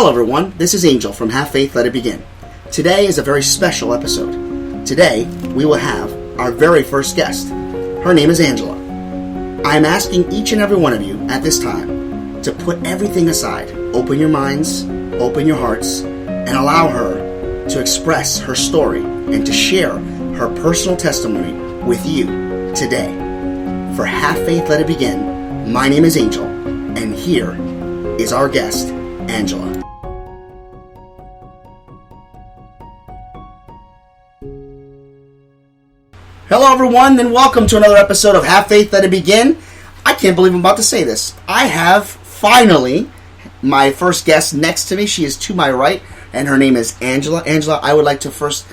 Hello everyone, this is Angel from Have Faith, Let It Begin. Today is a very special episode. Today, we will have our very first guest. Her name is Angela. I am asking each and every one of you at this time to put everything aside. Open your minds, open your hearts, and allow her to express her story and to share her personal testimony with you today. For Have Faith, Let It Begin, my name is Angel, and here is our guest, Angela. Hello everyone, and welcome to another episode of Have Faith, Let It Begin. I can't believe I'm about to say this. I have finally my first guest next to me. She is to my right, and her name is Angela. Angela, I would like to first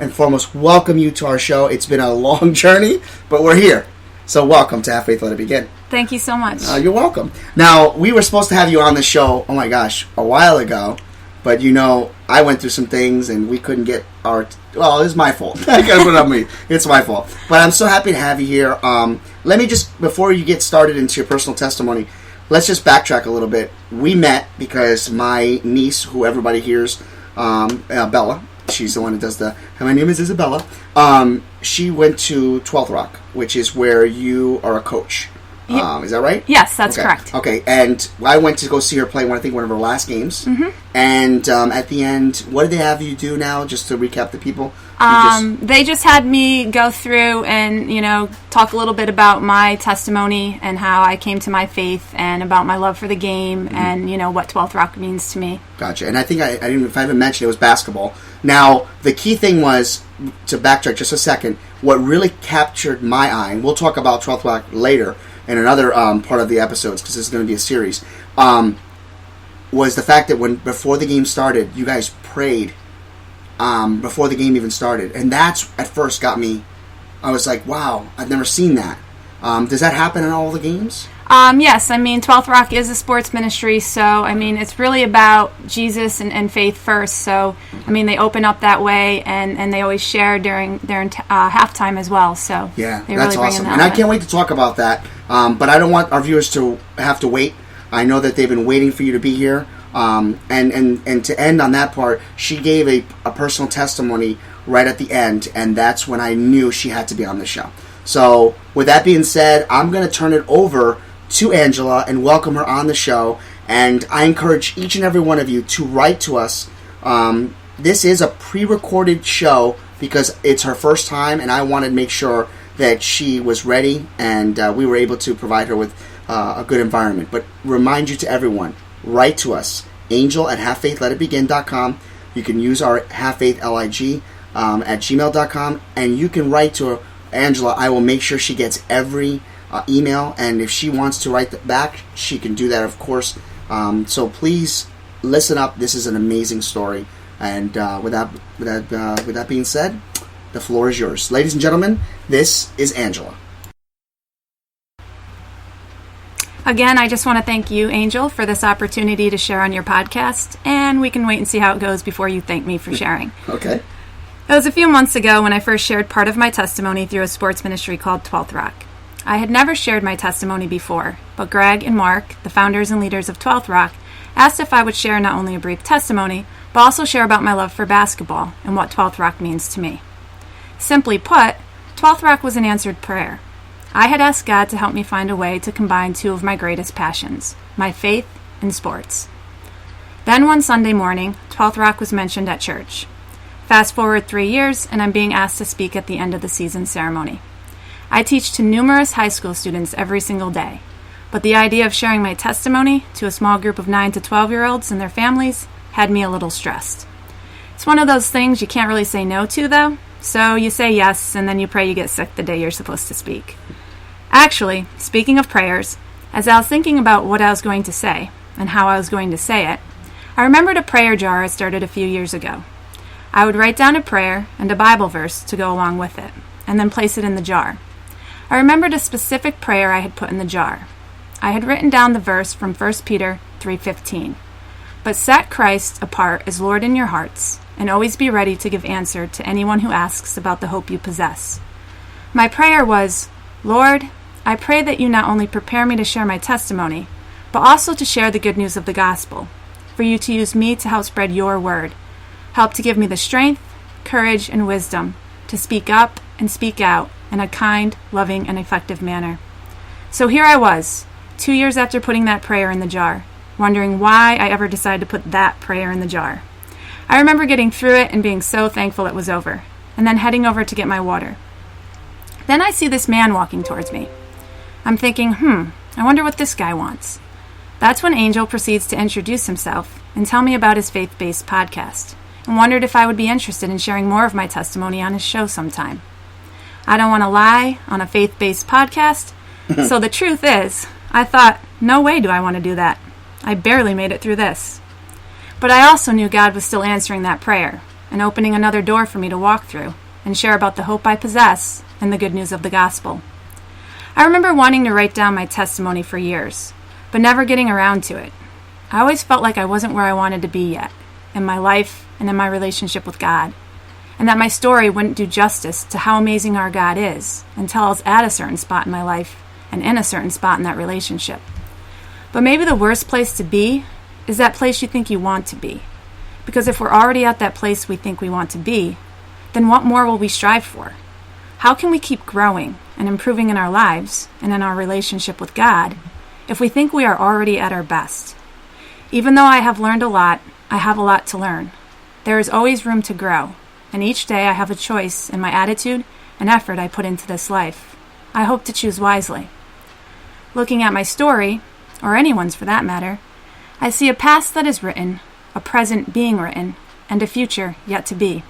and foremost welcome you to our show. It's been a long journey, but we're here. So welcome to Have Faith, Let It Begin. Thank you so much. You're welcome. Now, we were supposed to have you on the show, oh my gosh, a while ago. But, you know, I went through some things and we couldn't get our... Well, it's my fault. I gotta put it on me. It's my fault. But I'm so happy to have you here. Let me just, before you get started into your personal testimony, let's just backtrack a little bit. We met because my niece, who everybody hears, Bella, she's the one that does the... My name is Isabella. She went to 12th Rock, which is where you are a coach. Is that right? Yes, that's correct. Okay, and I went to go see her play one of her last games. Mm-hmm. And at the end, what did they have you do now, just to recap the people? They just had me go through and, talk a little bit about my testimony and how I came to my faith and about my love for the game and, what 12th Rock means to me. Gotcha. And I think I didn't, if I haven't mentioned, it was basketball. Now, the key thing was, to backtrack just a second, what really captured my eye, and we'll talk about 12th Rock later, in another part of the episodes, because this is going to be a series, was the fact that before the game started, you guys prayed before the game even started. And that's, at first, got me, I was like, wow, I've never seen that. Does that happen in all the games? Yes, 12th Rock is a sports ministry, so, it's really about Jesus and faith first. So, they open up that way, and they always share during their halftime as well. So, yeah, they that's really awesome. And I can't wait to talk about that. But I don't want our viewers to have to wait. I know that they've been waiting for you to be here. And to end on that part, she gave a personal testimony right at the end, and that's when I knew she had to be on the show. So, with that being said, I'm going to turn it over to Angela and welcome her on the show. And I encourage each and every one of you to write to us. This is a pre-recorded show because it's her first time, and I wanted to make sure that she was ready and we were able to provide her with a good environment. But remind you to everyone, write to us, angel@havefaithletitbegin.com. You can use our havefaithlig at gmail.com, and you can write to Angela. I will make sure she gets every email, and if she wants to write back, she can do that, of course. So please listen up. This is an amazing story. And with that being said, the floor is yours. Ladies and gentlemen, this is Angela. Again, I just want to thank you, Angel, for this opportunity to share on your podcast, and we can wait and see how it goes before you thank me for sharing. Okay. It was a few months ago when I first shared part of my testimony through a sports ministry called 12th Rock. I had never shared my testimony before, but Greg and Mark, the founders and leaders of 12th Rock, asked if I would share not only a brief testimony, but also share about my love for basketball and what 12th Rock means to me. Simply put, 12th Rock was an answered prayer. I had asked God to help me find a way to combine two of my greatest passions, my faith and sports. Then one Sunday morning, 12th Rock was mentioned at church. Fast forward 3 years, and I'm being asked to speak at the end of the season ceremony. I teach to numerous high school students every single day, but the idea of sharing my testimony to a small group of 9 to 12-year-olds and their families had me a little stressed. It's one of those things you can't really say no to, though, so you say yes, and then you pray you get sick the day you're supposed to speak. Actually, speaking of prayers, as I was thinking about what I was going to say and how I was going to say it, I remembered a prayer jar I started a few years ago. I would write down a prayer and a Bible verse to go along with it, and then place it in the jar. I remembered a specific prayer I had put in the jar. I had written down the verse from 1 Peter 3:15. But set Christ apart as Lord in your hearts, and always be ready to give answer to anyone who asks about the hope you possess. My prayer was, Lord, I pray that you not only prepare me to share my testimony, but also to share the good news of the gospel. for you to use me to help spread your word. Help to give me the strength, courage, and wisdom to speak up and speak out in a kind, loving, and effective manner. So here I was, 2 years after putting that prayer in the jar, wondering why I ever decided to put that prayer in the jar. I remember getting through it and being so thankful it was over, and then heading over to get my water. Then I see this man walking towards me. I'm thinking, I wonder what this guy wants. That's when Angel proceeds to introduce himself and tell me about his faith-based podcast, and wondered if I would be interested in sharing more of my testimony on his show sometime. I don't want to lie on a faith-based podcast, so the truth is, I thought, no way do I want to do that. I barely made it through this. But I also knew God was still answering that prayer and opening another door for me to walk through and share about the hope I possess and the good news of the gospel. I remember wanting to write down my testimony for years, but never getting around to it. I always felt like I wasn't where I wanted to be yet, in my life and in my relationship with God, and that my story wouldn't do justice to how amazing our God is until I was at a certain spot in my life and in a certain spot in that relationship. But maybe the worst place to be is that place you think you want to be. Because if we're already at that place we think we want to be, then what more will we strive for? How can we keep growing and improving in our lives and in our relationship with God if we think we are already at our best? Even though I have learned a lot, I have a lot to learn. There is always room to grow, and each day I have a choice in my attitude and effort I put into this life. I hope to choose wisely. Looking at my story, or anyone's for that matter, I see a past that is written, a present being written, and a future yet to be.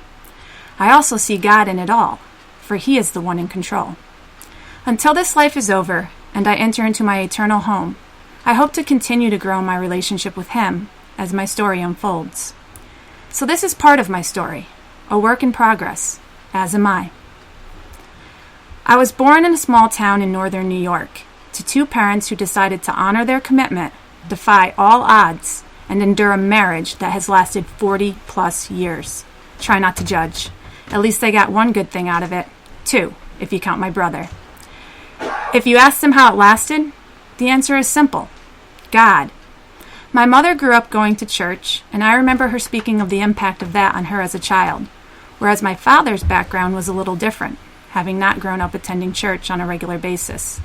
I also see God in it all, for He is the one in control. Until this life is over and I enter into my eternal home, I hope to continue to grow my relationship with Him as my story unfolds. So this is part of my story, a work in progress, as am I. I was born in a small town in northern New York to two parents who decided to honor their commitment, defy all odds, and endure a marriage that has lasted 40 plus years. Try not to judge. At least they got one good thing out of it. Two, if you count my brother. If you ask them how it lasted, the answer is simple. God. My mother grew up going to church, and I remember her speaking of the impact of that on her as a child, whereas my father's background was a little different, having not grown up attending church on a regular basis.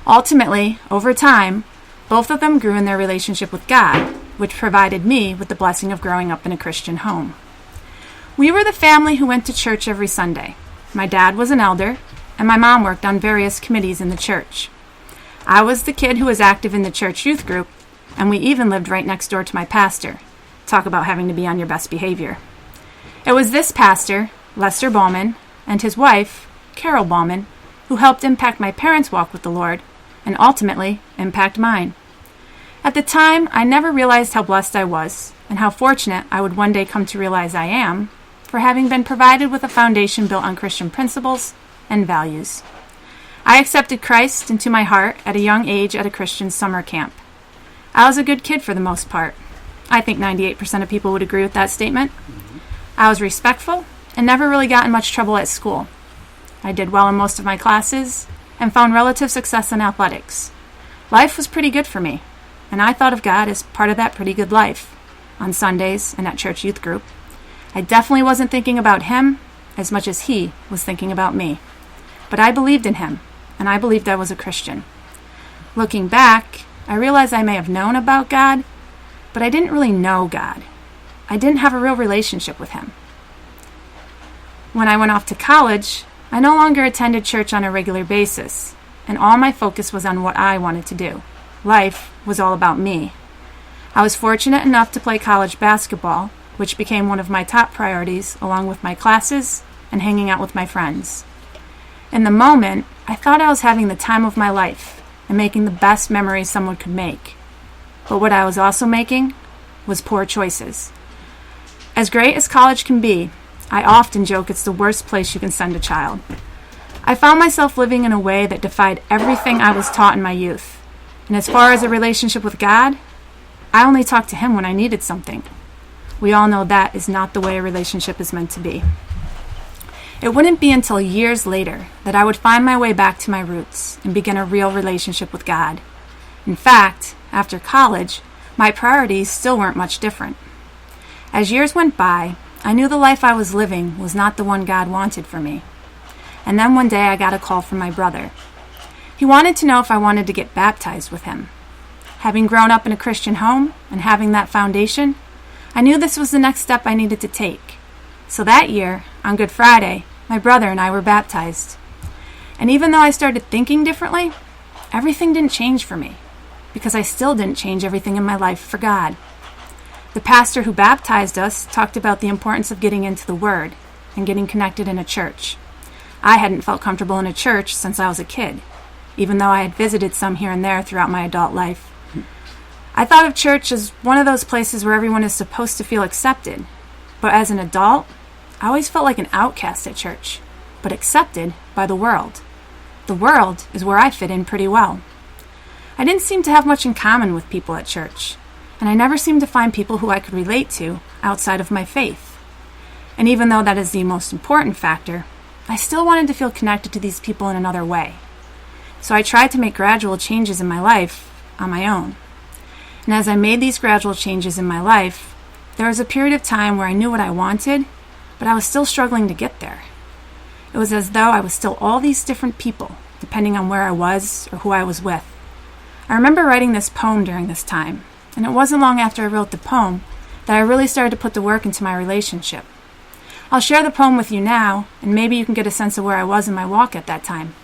Ultimately, over time, both of them grew in their relationship with God, which provided me with the blessing of growing up in a Christian home. We were the family who went to church every Sunday. My dad was an elder, and my mom worked on various committees in the church. I was the kid who was active in the church youth group, and we even lived right next door to my pastor. Talk about having to be on your best behavior. It was this pastor, Lester Ballman, and his wife, Carol Ballman, who helped impact my parents' walk with the Lord, and ultimately impact mine. At the time, I never realized how blessed I was, and how fortunate I would one day come to realize I am, for having been provided with a foundation built on Christian principles and values. I accepted Christ into my heart at a young age at a Christian summer camp. I was a good kid for the most part. I think 98% of people would agree with that statement. I was respectful and never really got in much trouble at school. I did well in most of my classes and found relative success in athletics. Life was pretty good for me, and I thought of God as part of that pretty good life, on Sundays and at church youth group. I definitely wasn't thinking about Him as much as He was thinking about me. But I believed in Him, and I believed I was a Christian. Looking back, I realized I may have known about God, but I didn't really know God. I didn't have a real relationship with Him. When I went off to college, I no longer attended church on a regular basis, and all my focus was on what I wanted to do. Life was all about me. I was fortunate enough to play college basketball, which became one of my top priorities, along with my classes and hanging out with my friends. In the moment, I thought I was having the time of my life and making the best memories someone could make. But what I was also making was poor choices. As great as college can be, I often joke it's the worst place you can send a child. I found myself living in a way that defied everything I was taught in my youth. And as far as a relationship with God, I only talked to Him when I needed something. We all know that is not the way a relationship is meant to be. It wouldn't be until years later that I would find my way back to my roots and begin a real relationship with God. In fact, after college, My priorities still weren't much different. As years went by, I knew the life I was living was not the one God wanted for me. And then one day I got a call from my brother. He wanted to know if I wanted to get baptized with him. Having grown up in a Christian home and having that foundation, I knew this was the next step I needed to take. So that year, on Good Friday, my brother and I were baptized. And even though I started thinking differently, everything didn't change for me, because I still didn't change everything in my life for God. The pastor who baptized us talked about the importance of getting into the Word and getting connected in a church. I hadn't felt comfortable in a church since I was a kid, even though I had visited some here and there throughout my adult life. I thought of church as one of those places where everyone is supposed to feel accepted, but as an adult, I always felt like an outcast at church, but accepted by the world. The world is where I fit in pretty well. I didn't seem to have much in common with people at church, and I never seemed to find people who I could relate to outside of my faith. And even though that is the most important factor, I still wanted to feel connected to these people in another way. So I tried to make gradual changes in my life on my own. And as I made these gradual changes in my life, there was a period of time where I knew what I wanted, but I was still struggling to get there. It was as though I was still all these different people, depending on where I was or who I was with. I remember writing this poem during this time, and it wasn't long after I wrote the poem that I really started to put the work into my relationship. I'll share the poem with you now, and maybe you can get a sense of where I was in my walk at that time.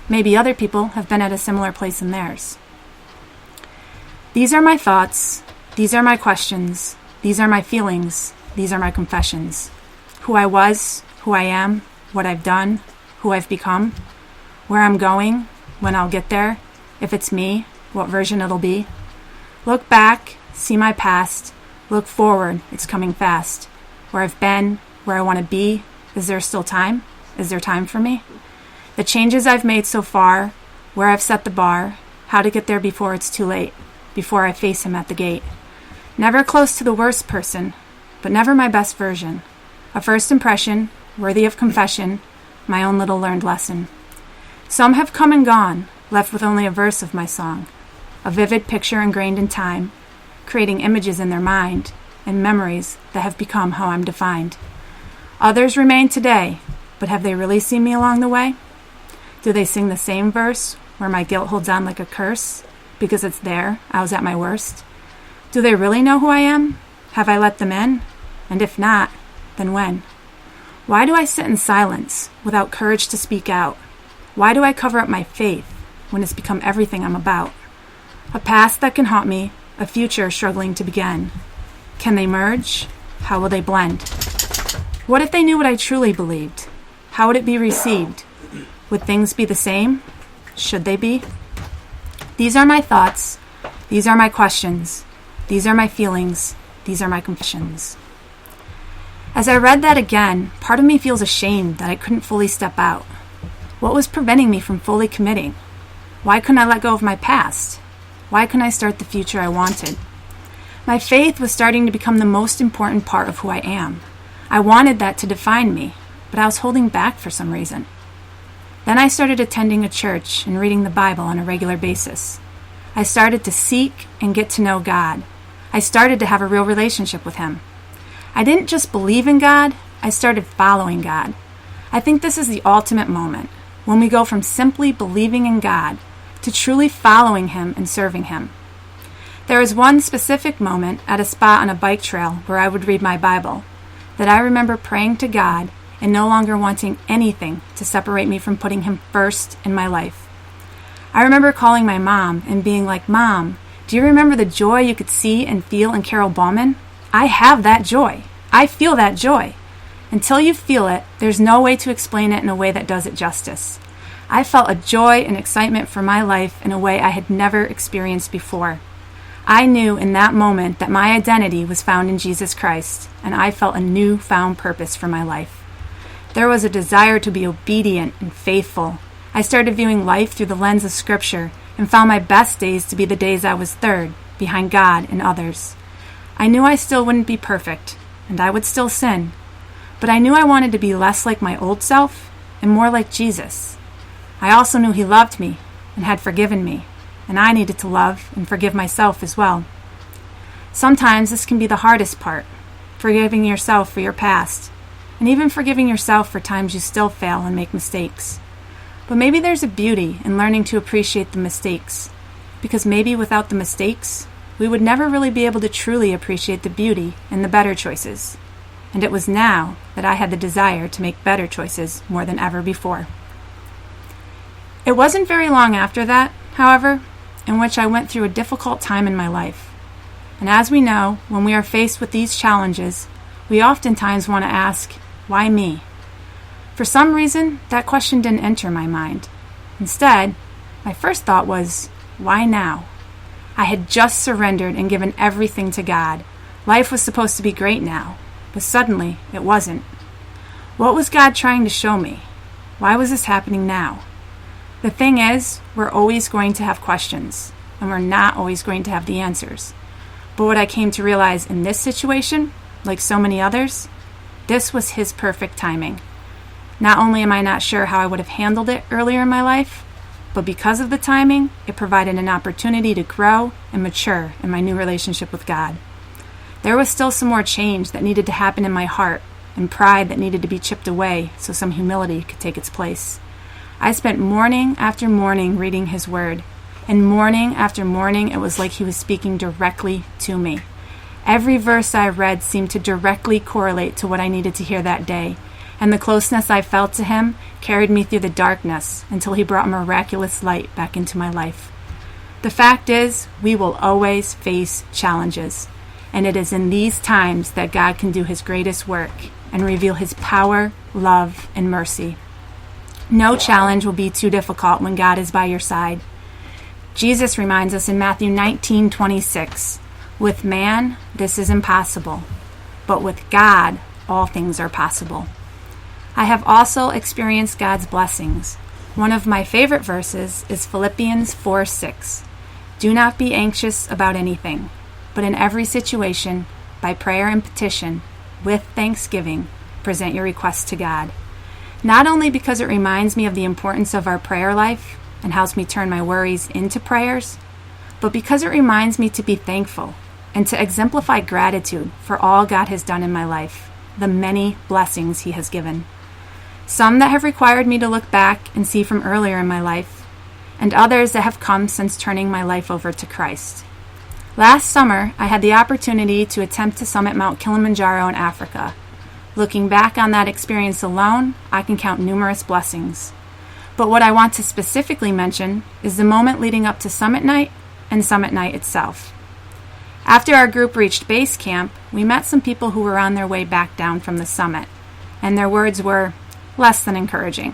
Maybe other people have been at a similar place in theirs. These are my thoughts, these are my questions, these are my feelings, these are my confessions. Who I was, who I am, what I've done, who I've become, where I'm going, when I'll get there, if it's me, what version it'll be. Look back, see my past, look forward, it's coming fast. Where I've been, where I want to be, is there still time? Is there time for me? The changes I've made so far, where I've set the bar, how to get there before it's too late, before I face him at the gate. Never close to the worst person, but never my best version. A first impression, worthy of confession, my own little learned lesson. Some have come and gone, left with only a verse of my song, a vivid picture ingrained in time, creating images in their mind, and memories that have become how I'm defined. Others remain today, but have they really seen me along the way? Do they sing the same verse, where my guilt holds on like a curse, because it's there, I was at my worst? Do they really know who I am? Have I let them in? And if not, then when? Why do I sit in silence, without courage to speak out? Why do I cover up my faith, when it's become everything I'm about? A past that can haunt me, a future struggling to begin. Can they merge? How will they blend? What if they knew what I truly believed? How would it be received? Would things be the same? Should they be? These are my thoughts. These are my questions. These are my feelings. These are my confessions. As I read that again, part of me feels ashamed that I couldn't fully step out. What was preventing me from fully committing? Why couldn't I let go of my past? Why couldn't I start the future I wanted? My faith was starting to become the most important part of who I am. I wanted that to define me, but I was holding back for some reason. Then I started attending a church and reading the Bible on a regular basis. I started to seek and get to know God. I started to have a real relationship with Him. I didn't just believe in God, I started following God. I think this is the ultimate moment, when we go from simply believing in God to truly following Him and serving Him. There was one specific moment at a spot on a bike trail where I would read my Bible, that I remember praying to God and no longer wanting anything to separate me from putting Him first in my life. I remember calling my mom and being like, "Mom, do you remember the joy you could see and feel in Carol Bauman? I have that joy. I feel that joy." Until you feel it, there's no way to explain it in a way that does it justice. I felt a joy and excitement for my life in a way I had never experienced before. I knew in that moment that my identity was found in Jesus Christ, and I felt a newfound purpose for my life. There was a desire to be obedient and faithful. I started viewing life through the lens of Scripture and found my best days to be the days I was third, behind God and others. I knew I still wouldn't be perfect, and I would still sin, but I knew I wanted to be less like my old self and more like Jesus. I also knew He loved me and had forgiven me, and I needed to love and forgive myself as well. Sometimes this can be the hardest part, forgiving yourself for your past, and even forgiving yourself for times you still fail and make mistakes. But maybe there's a beauty in learning to appreciate the mistakes, because maybe without the mistakes, we would never really be able to truly appreciate the beauty and the better choices. And it was now that I had the desire to make better choices more than ever before. It wasn't very long after that, however, in which I went through a difficult time in my life. And as we know, when we are faced with these challenges, we oftentimes want to ask, why me? For some reason, that question didn't enter my mind. Instead, my first thought was, why now? I had just surrendered and given everything to God. Life was supposed to be great now, but suddenly it wasn't. What was God trying to show me? Why was this happening now? The thing is, we're always going to have questions, and we're not always going to have the answers. But what I came to realize in this situation, like so many others, this was His perfect timing. Not only am I not sure how I would have handled it earlier in my life, but because of the timing, it provided an opportunity to grow and mature in my new relationship with God. There was still some more change that needed to happen in my heart, and pride that needed to be chipped away so some humility could take its place. I spent morning after morning reading His Word, and morning after morning it was like He was speaking directly to me. Every verse I read seemed to directly correlate to what I needed to hear that day, and the closeness I felt to Him carried me through the darkness until He brought miraculous light back into my life. The fact is, we will always face challenges, and it is in these times that God can do His greatest work and reveal His power, love, and mercy. No challenge will be too difficult when God is by your side. Jesus reminds us in Matthew 19:26, "With man, this is impossible, but with God, all things are possible." I have also experienced God's blessings. One of my favorite verses is Philippians 4:6. "Do not be anxious about anything, but in every situation, by prayer and petition, with thanksgiving, present your requests to God." Not only because it reminds me of the importance of our prayer life and helps me turn my worries into prayers, but because it reminds me to be thankful and to exemplify gratitude for all God has done in my life, the many blessings He has given. Some that have required me to look back and see from earlier in my life, and others that have come since turning my life over to Christ. Last summer, I had the opportunity to attempt to summit Mount Kilimanjaro in Africa. Looking back on that experience alone, I can count numerous blessings. But what I want to specifically mention is the moment leading up to summit night and summit night itself. After our group reached base camp, we met some people who were on their way back down from the summit, and their words were less than encouraging.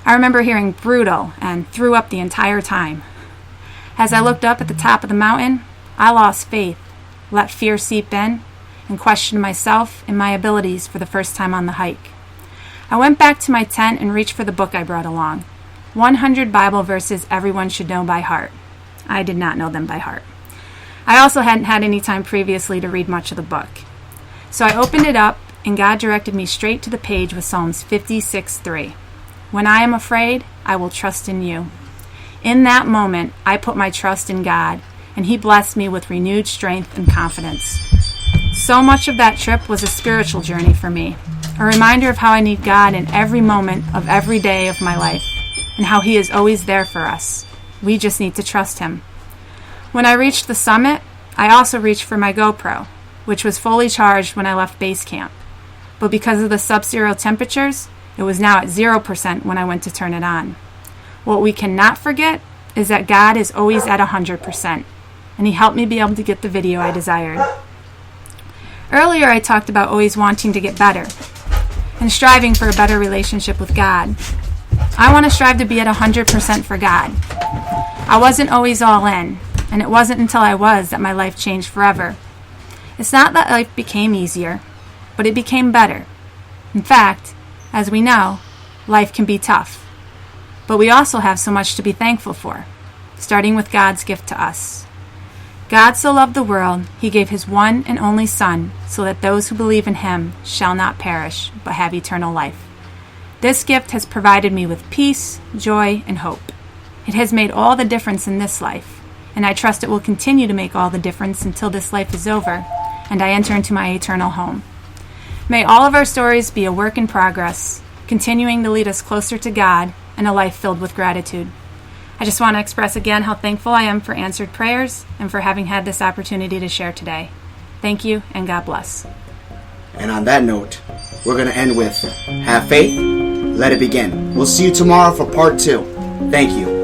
I remember hearing brutal and threw up the entire time. As I looked up at the top of the mountain, I lost faith, let fear seep in, and questioned myself and my abilities for the first time on the hike. I went back to my tent and reached for the book I brought along, 100 Bible verses everyone should know by heart. I did not know them by heart. I also hadn't had any time previously to read much of the book. So I opened it up, and God directed me straight to the page with Psalms 56:3. "When I am afraid, I will trust in you." In that moment, I put my trust in God, and He blessed me with renewed strength and confidence. So much of that trip was a spiritual journey for me, a reminder of how I need God in every moment of every day of my life, and how He is always there for us. We just need to trust Him. When I reached the summit, I also reached for my GoPro, which was fully charged when I left base camp. But because of the sub-zero temperatures, it was now at 0% when I went to turn it on. What we cannot forget is that God is always at 100%, and He helped me be able to get the video I desired. Earlier I talked about always wanting to get better and striving for a better relationship with God. I want to strive to be at 100% for God. I wasn't always all in, and it wasn't until I was that my life changed forever. It's not that life became easier, but it became better. In fact, as we know, life can be tough. But we also have so much to be thankful for, starting with God's gift to us. God so loved the world, He gave His one and only Son, so that those who believe in Him shall not perish, but have eternal life. This gift has provided me with peace, joy, and hope. It has made all the difference in this life, and I trust it will continue to make all the difference until this life is over and I enter into my eternal home. May all of our stories be a work in progress, continuing to lead us closer to God and a life filled with gratitude. I just want to express again how thankful I am for answered prayers and for having had this opportunity to share today. Thank you, and God bless. And on that note, we're going to end with, have faith, let it begin. We'll see you tomorrow for part 2. Thank you.